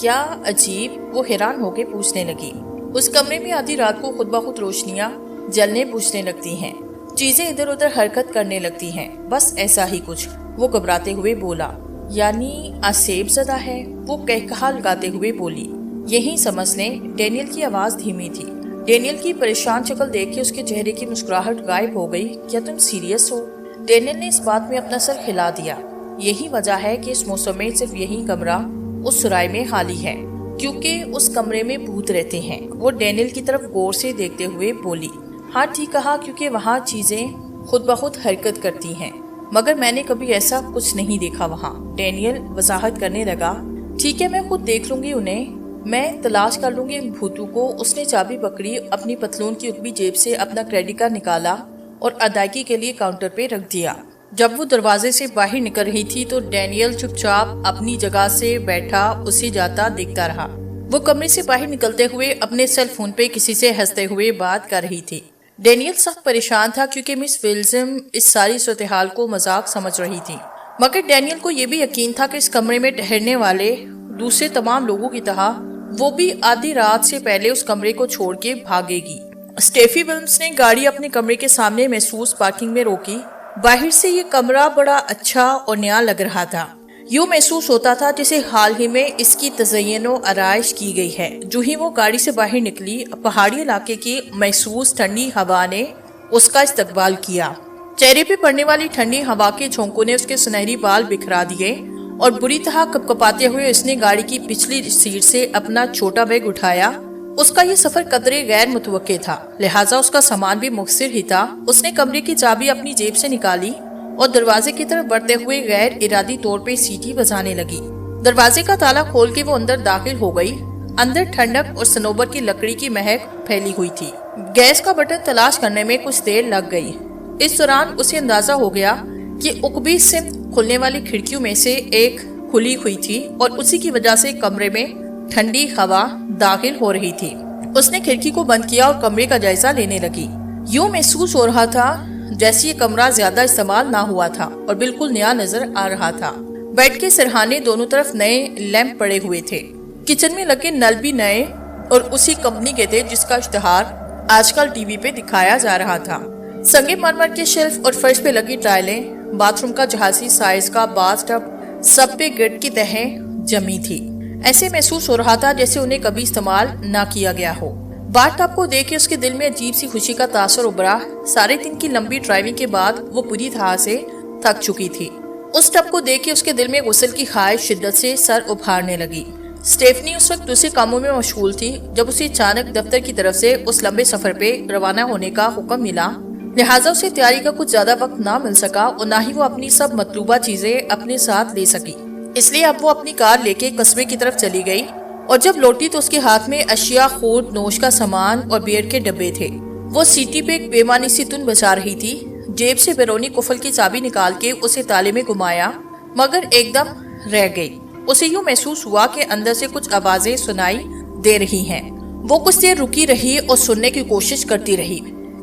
کیا عجیب، وہ حیران ہو کے پوچھنے لگی۔ اس کمرے میں آدھی رات کو خود بخود روشنیاں جلنے بجھنے لگتی ہیں، چیزیں ادھر ادھر حرکت کرنے لگتی ہیں، بس ایسا ہی کچھ، وہ گھبراتے ہوئے بولا۔ یعنی آسیب زدہ ہے، وہ کہا لگاتے ہوئے بولی۔ یہی سمجھ لیں۔ ڈینیل کی آواز دھیمی تھی۔ ڈینیل کی پریشان شکل دیکھ کے اس کے چہرے کی مسکراہٹ غائب ہو گئی۔ کیا تم سیریس ہو؟ ڈینیل نے اس بات میں اپنا سر ہلا دیا۔ یہی وجہ ہے کہ اس موسم میں صرف یہی کمرہ اس سرائے میں خالی ہے، کیونکہ اس کمرے میں بھوت رہتے ہیں۔ وہ ڈینیل کی طرف غور سے دیکھتے ہوئے بولی۔ ہاں ٹھیک کہا، کیونکہ وہاں چیزیں خود بخود حرکت کرتی ہیں، مگر میں نے کبھی ایسا کچھ نہیں دیکھا وہاں۔ ڈینیل وضاحت کرنے لگا۔ ٹھیک ہے، میں خود دیکھ لوں گی انہیں، میں تلاش کر لوں گی ان بھوتوں کو۔ اس نے چابی پکڑی، اپنی پتلون کی اکبی جیب سے اپنا کریڈٹ کارڈ نکالا اور ادائیگی کے لیے کاؤنٹر پہ رکھ دیا۔ جب وہ دروازے سے باہر نکل رہی تھی تو ڈینیل چپ چاپ اپنی جگہ سے بیٹھا اسے جاتا دیکھتا رہا۔ وہ کمرے سے باہر نکلتے ہوئے اپنے سیل فون پہ کسی سے ہنستے ہوئے بات کر رہی تھی۔ ڈینیل سخت پریشان تھا کیونکہ مس ویلزم اس ساری صورتحال کو مذاق سمجھ رہی تھی، مگر ڈینیل کو یہ بھی یقین تھا کہ اس کمرے میں ٹھہرنے والے دوسرے تمام لوگوں کی طرح وہ بھی آدھی رات سے پہلے اس کمرے کو چھوڑ کے بھاگے گی۔ اسٹیفی ویلمز نے گاڑی اپنے کمرے کے سامنے محسوس پارکنگ میں روکی۔ باہر سے یہ کمرہ بڑا اچھا اور نیا لگ رہا تھا۔ یوں محسوس ہوتا تھا جسے حال ہی میں اس کی تزئین و آرائش کی گئی ہے۔ جو ہی وہ گاڑی سے باہر نکلی، پہاڑی علاقے کی محسوس ٹھنڈی ہوا نے اس کا استقبال کیا۔ چہرے پہ پڑنے والی ٹھنڈی ہوا کے جھونکوں نے اس کے سنہری بال بکھرا دیے اور بری طرح کپکپاتے ہوئے اس نے گاڑی کی پچھلی سیٹ سے اپنا چھوٹا بیگ اٹھایا۔ اس کا یہ سفر قدرے غیر متوقع تھا، لہٰذا اس کا سامان بھی مختصر ہی تھا۔ اس نے کمرے کی چابی اپنی جیب سے نکالی اور دروازے کی طرف بڑھتے ہوئے غیر ارادی طور پہ سیٹی بجانے لگی۔ دروازے کا تالا کھول کے وہ اندر داخل ہو گئی۔ اندر ٹھنڈک اور صنوبر کی لکڑی کی مہک پھیلی ہوئی تھی۔ گیس کا بٹن تلاش کرنے میں کچھ دیر لگ گئی۔ اس دوران اسے اندازہ ہو گیا کہ عقبی سمت کھلنے والی کھڑکیوں میں سے ایک کھلی ہوئی تھی اور اسی کی وجہ سے کمرے میں ٹھنڈی ہوا داخل ہو رہی تھی۔ اس نے کھڑکی کو بند کیا اور کمرے کا جائزہ لینے لگی۔ یوں محسوس ہو رہا تھا جیسے یہ کمرہ زیادہ استعمال نہ ہوا تھا اور بالکل نیا نظر آ رہا تھا۔ بیڈ کے سرہانے دونوں طرف نئے لیمپ پڑے ہوئے تھے۔ کچن میں لگے نل بھی نئے اور اسی کمپنی کے تھے جس کا اشتہار آج کل ٹی وی پہ دکھایا جا رہا تھا۔ سنگ مرمر کے شیلف اور فرش پہ لگی ٹائلیں، باتھ روم کا جہازی سائز کا باتھ ٹب، سب پہ گرد کی تہیں جمی تھی۔ ایسے محسوس ہو رہا تھا جیسے انہیں کبھی استعمال نہ کیا گیا ہو۔ باتھ ٹب کو دیکھ کے اس کے دل میں عجیب سی خوشی کا تاثر ابھرا۔ سارے دن کی لمبی ڈرائیونگ کے بعد وہ پوری طرح سے تھک چکی تھی۔ اس ٹب کو دیکھ کے اس کے دل میں غسل کی خواہش شدت سے سر ابھارنے لگی۔ اسٹیفنی اس وقت دوسرے کاموں میں مشغول تھی جب اسے اچانک دفتر کی طرف سے اس لمبے سفر پہ روانہ ہونے کا حکم ملا، لہٰذا اسے تیاری کا کچھ زیادہ وقت نہ مل سکا اور نہ ہی وہ اپنی سب مطلوبہ چیزیں اپنے ساتھ لے سکی۔ اس لیے اب وہ اپنی کار لے کے قصبے کی طرف چلی گئی اور جب لوٹی تو اس کے ہاتھ میں اشیاء، خورد نوش کا سامان اور بیئر کے ڈبے تھے۔ وہ سیٹی پہ ایک بے معنی سی تن بجا رہی تھی۔ جیب سے بیرونی قفل کی چابی نکال کے اسے تالے میں گھمایا، مگر ایک دم رہ گئی۔ اسے یوں محسوس ہوا کہ اندر سے کچھ آوازیں سنائی دے رہی ہیں۔ وہ کچھ دیر رکی رہی اور سننے کی کوشش کرتی رہی۔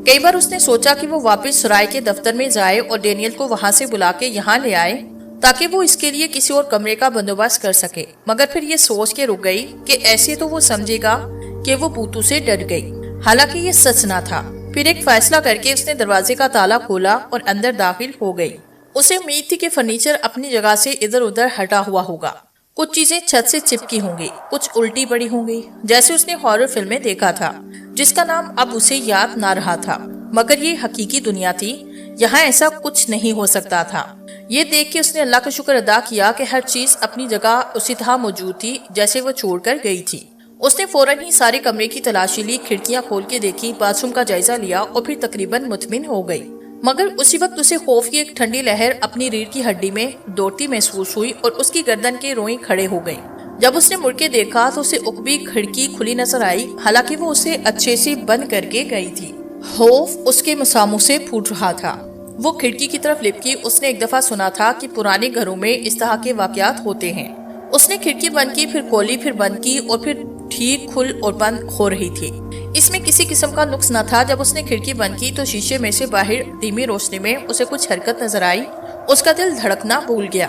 کئی بار اس نے سوچا کہ وہ واپس سرائے کے دفتر میں جائے اور ڈینیل کو وہاں سے بلا کے یہاں لے آئے تاکہ وہ اس کے لیے کسی اور کمرے کا بندوبست کر سکے، مگر پھر یہ سوچ کے رک گئی کہ ایسے تو وہ سمجھے گا کہ وہ بھوتوں سے ڈر گئی، حالانکہ یہ سچ نہ تھا۔ پھر ایک فیصلہ کر کے اس نے دروازے کا تالا کھولا اور اندر داخل ہو گئی۔ اسے امید تھی کہ فرنیچر اپنی جگہ سے ادھر ادھر ہٹا ہوا ہوگا، کچھ چیزیں چھت سے چپکی ہوں گی، کچھ الٹی پڑی ہوں گی، جیسے اس نے ہارر فلم میں دیکھا تھا جس کا نام اب اسے یاد نہ رہا تھا، مگر یہ حقیقی دنیا تھی، یہاں ایسا کچھ نہیں ہو سکتا تھا۔ یہ دیکھ کے اس نے اللہ کا شکر ادا کیا کہ ہر چیز اپنی جگہ اسی طرح موجود تھی جیسے وہ چھوڑ کر گئی تھی۔ اس نے فوراً ہی سارے کمرے کی تلاشی لی، کھڑکیاں کھول کے دیکھی، باتھ روم کا جائزہ لیا اور پھر تقریباً مطمئن ہو گئی، مگر اسی وقت اسے خوف کی ایک ٹھنڈی لہر اپنی ریڑھ کی ہڈی میں دوڑتی محسوس ہوئی اور اس کی گردن کے روئیں کھڑے ہو گئیں۔ جب اس نے مڑ کے دیکھا تو اسے عقبی کھڑکی کھلی نظر آئی، حالانکہ وہ اسے اچھے سے بند کر کے گئی تھی۔ خوف اس کے مساموں سے پھوٹ رہا تھا۔ وہ کھڑکی کی طرف لپکی۔ اس نے ایک دفعہ سنا تھا کہ پرانے گھروں میں اس طرح کے واقعات ہوتے ہیں۔ اس نے کھڑکی بند کی، پھر کھولی، پھر بند کی اور پھر ٹھیک کھل اور بند ہو رہی تھی۔ اس میں کسی قسم کا نقص نہ تھا۔ جب اس نے کھڑکی بند کی تو شیشے میں سے باہر دھیمی روشنی میں اسے کچھ حرکت نظر آئی۔ اس کا دل دھڑکنا بھول گیا۔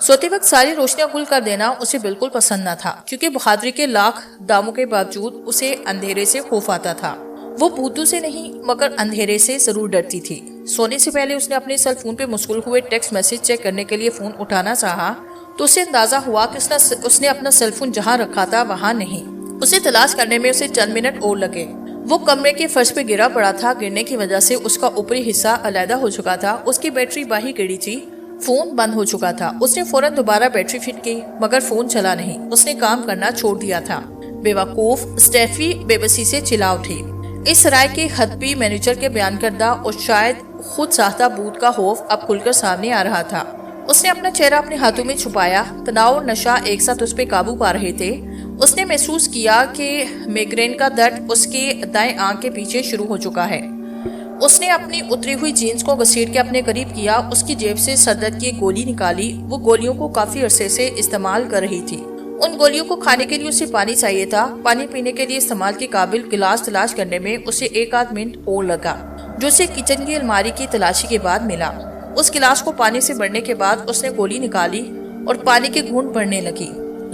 سوتے وقت ساری روشنیاں گل کر دینا اسے بالکل پسند نہ تھا، کیونکہ بہادری کے لاکھ داموں کے باوجود اسے اندھیرے سے خوف آتا تھا۔ وہ بھوتوں سے نہیں مگر اندھیرے سے ضرور ڈرتی تھی۔ سونے سے پہلے اس نے اپنے سیل فون پہ مشغول ہوئے ٹیکسٹ میسج چیک کرنے کے لیے فون اٹھانا چاہا تو اسے اندازہ ہوا کہ اس نے اپنا سیل فون جہاں رکھا تھا وہاں نہیں۔ اسے تلاش کرنے میں اسے چند منٹ اور لگے۔ وہ کمرے کے فرش پہ گرا پڑا تھا۔ گرنے کی وجہ سے اس کا اوپری حصہ علیحدہ ہو چکا تھا۔ اس کی بیٹری باہی گڑی تھی، فون بند ہو چکا تھا۔ اس نے فوراً دوبارہ بیٹری فٹ کی مگر فون چلا نہیں۔ اس نے کام کرنا چھوڑ دیا تھا۔ بیوقوف، اسٹیفی بے بسی سے چلا اٹھی۔ اس رائے کے حتمی مینیجر کے بیان کردہ اور شاید خود ساختہ بھوت کا خوف اب کھل کر سامنے آ رہا تھا۔ اس نے اپنا چہرہ اپنے ہاتھوں میں چھپایا۔ تناؤ اور نشہ ایک ساتھ اس پہ قابو پا رہے تھے۔ اس نے محسوس کیا کہ میگرین کا درد اس کے دائیں آنکھ کے پیچھے شروع ہو چکا ہے۔ اس نے اپنی اتری ہوئی جینز کو گھسیٹ کے اپنے قریب کیا۔ اس کی جیب سے سر درد کی گولی نکالی۔ وہ گولیوں کو کافی عرصے سے استعمال کر رہی تھی۔ ان گولیوں کو کھانے کے لیے اسے پانی چاہیے تھا۔ پانی پینے کے لیے استعمال کے قابل گلاس تلاش کرنے میں اسے 1 منٹ اور لگا، جو اسے کچن کی الماری کی تلاشی کے بعد ملا۔ اس گلاس کو پانی سے بھرنے کے بعد اس نے گولی نکالی اور پانی کے گھونٹ بھرنے لگی۔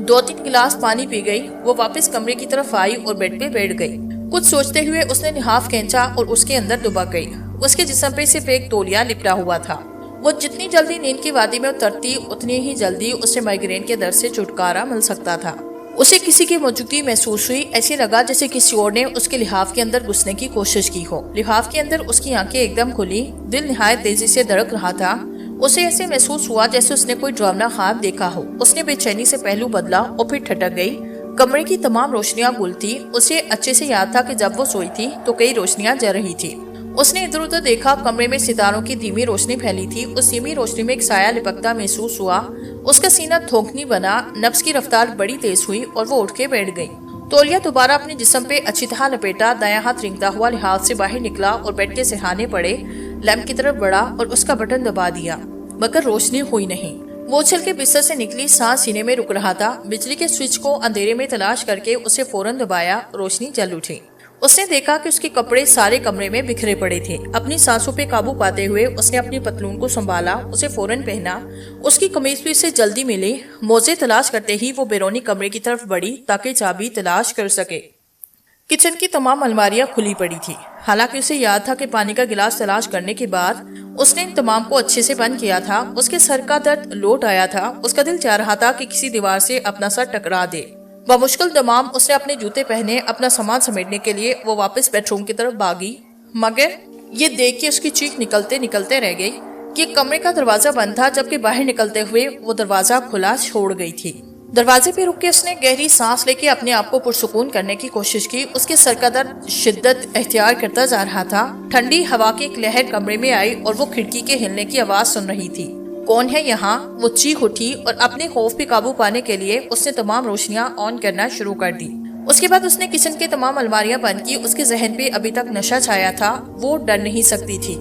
2-3 گلاس پانی پی گئی۔ وہ واپس کمرے کی طرف آئی اور بیڈ پہ بیٹھ گئی۔ کچھ سوچتے ہوئے اس نے لحاف کھینچا اور اس کے اندر دبک گئی۔ اس کے جسم پہ صرف ایک تولیہ لپٹا ہوا تھا۔ وہ جتنی جلدی نیند کی وادی میں اترتی اتنی ہی جلدی اسے مائیگرین کے درد سے چھٹکارا مل سکتا تھا۔ اسے کسی کی موجودگی محسوس ہوئی۔ ایسے لگا جیسے کسی اور نے اس کے لحاف کے اندر گھسنے کی کوشش کی ہو۔ لحاف کے اندر اس کی آنکھیں ایک دم کھلی۔ دل نہایت تیزی سے دھڑک رہا تھا۔ اسے ایسے محسوس ہوا جیسے اس نے کوئی ڈراؤنا خواب دیکھا ہو۔ اس نے بے چینی سے پہلو بدلا اور پھر ٹھٹک گئی۔ کمرے کی تمام روشنیاں گل تھی۔ اسے اچھے سے یاد تھا کہ جب وہ سوئی تھی تو کئی روشنیاں جل رہی تھی۔ اس نے ادھر ادھر دیکھا۔ کمرے میں ستاروں کی دھیمی روشنی پھیلی تھی۔ اس دھیمی روشنی میں ایک سایہ لپکتا محسوس ہوا۔ اس کا سینہ دھونکنی بنا۔ نبض کی رفتار بڑی تیز ہوئی اور وہ اٹھ کے بیٹھ گئی۔ تولیہ دوبارہ اپنے جسم پہ اچھی طرح لپیٹا۔ دایاں ہاتھ رینگتا ہوا لحاف سے باہر نکلا اور بیڈ کے سرہانے پڑے لیمپ کی طرف بڑھا اور اس کا بٹن دبا دیا، مگر روشنی ہوئی نہیں۔ وہ اچھل کے بستر سے نکلی۔ سانس سینے میں رک رہا تھا۔ بجلی کے سوئچ کو اندھیرے میں تلاش کر کے اسے فوراً دبایا۔ روشنی جل اٹھی۔ اس نے دیکھا کہ اس کے کپڑے سارے کمرے میں بکھرے پڑے تھے۔ اپنی سانسوں پہ قابو پاتے ہوئے اس نے اپنی پتلون کو سنبھالا، اسے فوراً پہنا۔ اس کی قمیض بھی اسے جلدی ملی۔ موزے تلاش کرتے ہی وہ بیرونی کمرے کی طرف بڑھی تاکہ چابی تلاش کر سکے۔ کچن کی تمام الماریاں کھلی پڑی تھی۔ حالانکہ اسے یاد تھا کہ پانی کا گلاس تلاش کرنے کے بعد اس نے ان تمام کو اچھے سے بند کیا تھا۔ اس کے سر کا درد لوٹ آیا تھا۔ اس کا دل چاہ رہا تھا کہ کسی دیوار سے اپنا سر ٹکرا دے۔ بمشکل دمام اس نے اپنے جوتے پہنے۔ اپنا سامان سمیٹنے کے لیے وہ واپس بیڈ روم کی طرف بھاگی، مگر یہ دیکھ کے اس کی چیخ نکلتے رہ گئی کہ کمرے کا دروازہ بند تھا، جبکہ باہر نکلتے ہوئے وہ دروازہ کھلا چھوڑ گئی تھی۔ دروازے پہ رک کے اس نے گہری سانس لے کے اپنے آپ کو پرسکون کرنے کی کوشش کی۔ اس کے سر کا درد شدت اختیار کرتا جا رہا تھا۔ ٹھنڈی ہوا کی ایک لہر کمرے میں آئی اور وہ کھڑکی کے ہلنے کی آواز سن رہی تھی۔ کون ہے یہاں؟ وہ چیخ اٹھی اور اپنے خوف پہ قابو پانے کے لیے اس نے تمام روشنیاں آن کرنا شروع کر دی۔ اس کے بعد اس نے کچن کے تمام الماریاں بند کی۔ اس کے ذہن پہ ابھی تک نشہ چھایا تھا۔ وہ ڈر نہیں سکتی تھی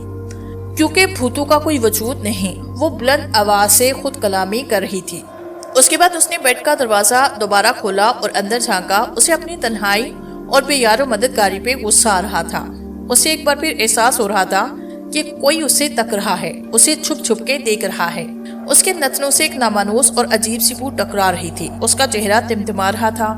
کیونکہ بھوتوں کا کوئی وجود نہیں۔ وہ بلند آواز سے خود کلامی کر رہی تھی۔ اس کے بعد اس نے بیڈ کا دروازہ دوبارہ کھولا اور اندر جھانکا۔ اسے اپنی تنہائی اور بے یار و مددگاری پہ غصہ آ رہا تھا۔ اسے ایک بار پھر احساس ہو رہا تھا کہ کوئی اسے تک رہا ہے، اسے چھپ چھپ کے دیکھ رہا ہے۔ اس کے نتنوں سے ایک نامانوس اور عجیب سی بو ٹکرا رہی تھی۔ اس کا چہرہ تمتما رہا تھا۔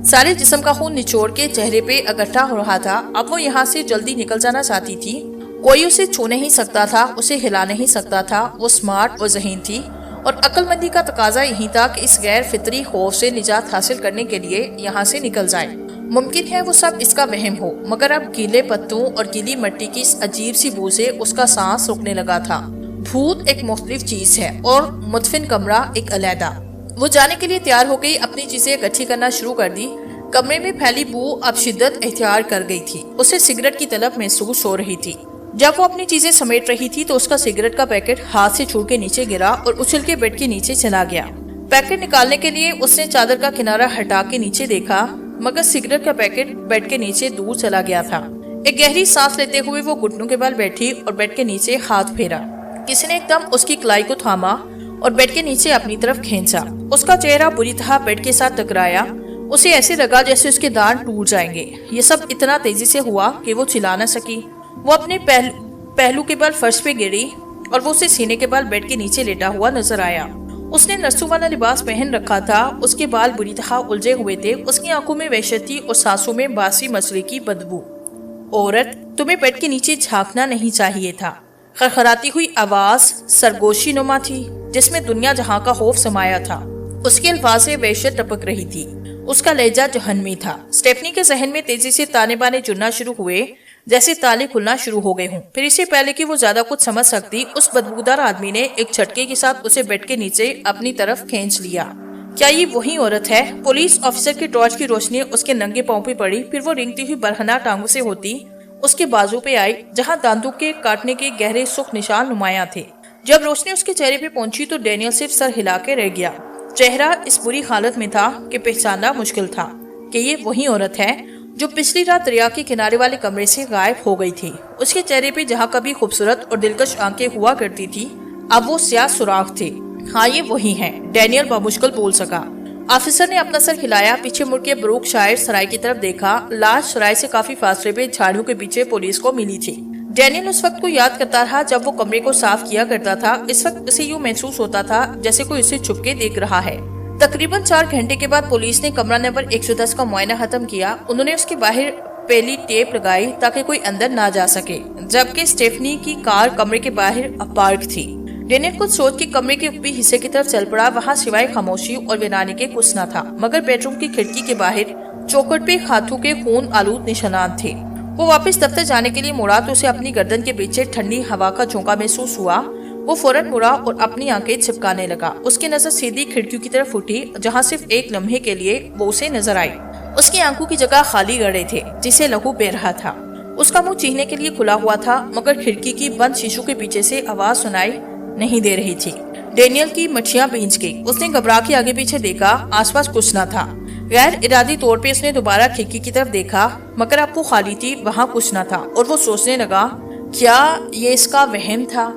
سارے جسم کا خون نچوڑ کے چہرے پہ اکٹھا ہو رہا تھا۔ اب وہ یہاں سے جلدی نکل جانا چاہتی تھی۔ کوئی اسے چھو نہیں سکتا تھا، اسے ہلا نہیں سکتا تھا۔ وہ سمارٹ اور ذہین تھی اور عقل مندی کا تقاضا یہی تھا کہ اس غیر فطری خوف سے نجات حاصل کرنے کے لیے یہاں سے نکل جائے۔ ممکن ہے وہ سب اس کا وہم ہو، مگر اب گیلے پتوں اور گیلی مٹی کی اس عجیب سی بو سے اس کا سانس رکنے لگا تھا۔ بھوت ایک مختلف چیز ہے اور مدفن کمرہ ایک علیحدہ۔ وہ جانے کے لیے تیار ہو گئی، اپنی چیزیں اکٹھی کرنا شروع کر دی۔ کمرے میں پھیلی بو اب شدت اختیار کر گئی تھی۔ اسے سگریٹ کی طلب محسوس ہو رہی تھی۔ جب وہ اپنی چیزیں سمیٹ رہی تھی تو اس کا سگریٹ کا پیکٹ ہاتھ سے چھوٹ کے نیچے گرا اور اچھل کے بیڈ کے نیچے چلا گیا۔ پیکٹ نکالنے کے لیے اس نے چادر کا کنارہ ہٹا کے نیچے دیکھا، مگر سگریٹ کا پیکٹ بیڈ کے نیچے دور چلا گیا تھا۔ ایک گہری سانس لیتے ہوئے وہ گھٹنوں کے بل بیٹھی اور بیڈ کے نیچے ہاتھ پھیرا۔ کسی نے ایک دم اس کی کلائی کو تھاما اور بیڈ کے نیچے اپنی طرف کھینچا۔ اس کا چہرہ بری طرح بیڈ کے ساتھ ٹکرایا۔ اسے ایسے لگا جیسے اس کے دانت ٹوٹ جائیں گے۔ یہ سب اتنا تیزی سے ہوا کہ وہ چلا نہ سکی۔ وہ اپنے پہلو کے بل فرش پہ گری اور وہ اسے سینے کے بل بیڈ کے نیچے لیٹا ہوا نظر آیا۔ اس نے نرسوں والا لباس پہن رکھا تھا، اس کے بال بری طرح الجھے ہوئے تھے، اس کی آنکھوں میں وحشت تھی اور سانسوں میں باسی مچھلی کی بدبو۔ عورت، تمہیں بیڈ کے نیچے جھانکنا نہیں چاہیے تھا۔ خرخراتی ہوئی آواز سرگوشی نما تھی جس میں دنیا جہاں کا خوف سمایا تھا۔ اس کے الفاظ سے وحشت ٹپک رہی تھی، اس کا لہجہ جہنمی تھا۔ اسٹیفنی کے ذہن میں تیزی سے تانے بانے جڑنا شروع ہوئے، جیسے تالے کھلنا شروع ہو گئے ہوں۔ پھر اس سے پہلے کہ وہ زیادہ کچھ سمجھ سکتی، اس بدبودار آدمی نے ایک جھٹکے کے ساتھ اسے بیڈ کے نیچے اپنی طرف کھینچ لیا۔ کیا یہ وہی عورت ہے؟ پولیس آفیسر کی ٹارچ کی روشنی اس کے ننگے پاؤں پہ پڑی، پھر وہ رینگتی ہوئی برہنہ ٹانگوں سے ہوتی اس کے بازو پہ آئی جہاں دانتوں کے کاٹنے کے گہرے سرخ نشان نمایاں تھے۔ جب روشنی اس کے چہرے پہ پہنچی تو ڈینیل صرف سر ہلا کے رہ گیا۔ چہرہ اس بری حالت میں تھا کہ پہچاننا مشکل تھا کہ یہ وہی عورت ہے جو پچھلی رات دریا کے کنارے والے کمرے سے غائب ہو گئی تھی۔ اس کے چہرے پہ جہاں کبھی خوبصورت اور دلکش آنکھیں ہوا کرتی تھی، اب وہ سیاہ سوراخ تھے۔ ہاں، یہ وہی ہیں، ڈینیل بامشکل بول سکا۔ آفیسر نے اپنا سر ہلایا، پیچھے مڑ کے بروک شائر سرائے کی طرف دیکھا۔ لاش سرائے سے کافی فاصلے پہ جھاڑیوں کے پیچھے پولیس کو ملی تھی۔ ڈینیل اس وقت کو یاد کرتا رہا جب وہ کمرے کو صاف کیا کرتا تھا۔ اس وقت اسے یوں محسوس ہوتا تھا جیسے کوئی اسے چھپ کے دیکھ رہا ہے۔ تقریباً 4 گھنٹے کے بعد پولیس نے کمرہ نمبر 110 کا معائنہ ختم کیا۔ انہوں نے اس کے باہر پیلی ٹیپ لگائی تاکہ کوئی اندر نہ جا سکے، جبکہ اسٹیفنی کی کار کمرے کے باہر پارک تھی۔ ڈینیل کچھ سوچ کے کمرے کے اوپری حصے کی طرف چل پڑا۔ وہاں سوائے خاموشی اور ویرانی کے کچھ نہ تھا، مگر بیڈ روم کی کھڑکی کے باہر چوکھٹ پہ ہاتھوں کے خون آلود نشانات تھے۔ وہ واپس دفتر جانے کے لیے مڑا تو اسے اپنی گردن کے پیچھے ٹھنڈی ہوا کا جھونکا محسوس ہوا۔ وہ فوراً مڑا اور اپنی آنکھیں چھپکانے لگا۔ اس کی نظر سیدھی کھڑکیوں کی طرف اٹھی جہاں صرف ایک لمحے کے لیے وہ اسے نظر آئی۔ اس کی آنکھوں کی جگہ خالی گڑھے تھے جسے لہو بہہ رہا تھا۔ اس کا منہ چیخنے کے لیے کھلا ہوا تھا، مگر کھڑکی کی بند شیشوں کے پیچھے سے آواز سنائی نہیں دے رہی تھی۔ ڈینیل کی مٹھیاں بھیج گئی۔ اس نے گھبرا کے آگے پیچھے دیکھا، آس پاس کچھ نہ تھا۔ غیر ارادی طور پہ اس نے دوبارہ کھڑکی کی طرف دیکھا، مگر اب وہ خالی تھی، وہاں کچھ نہ تھا، اور وہ سوچنے لگا کیا یہ اس کا وہم تھا؟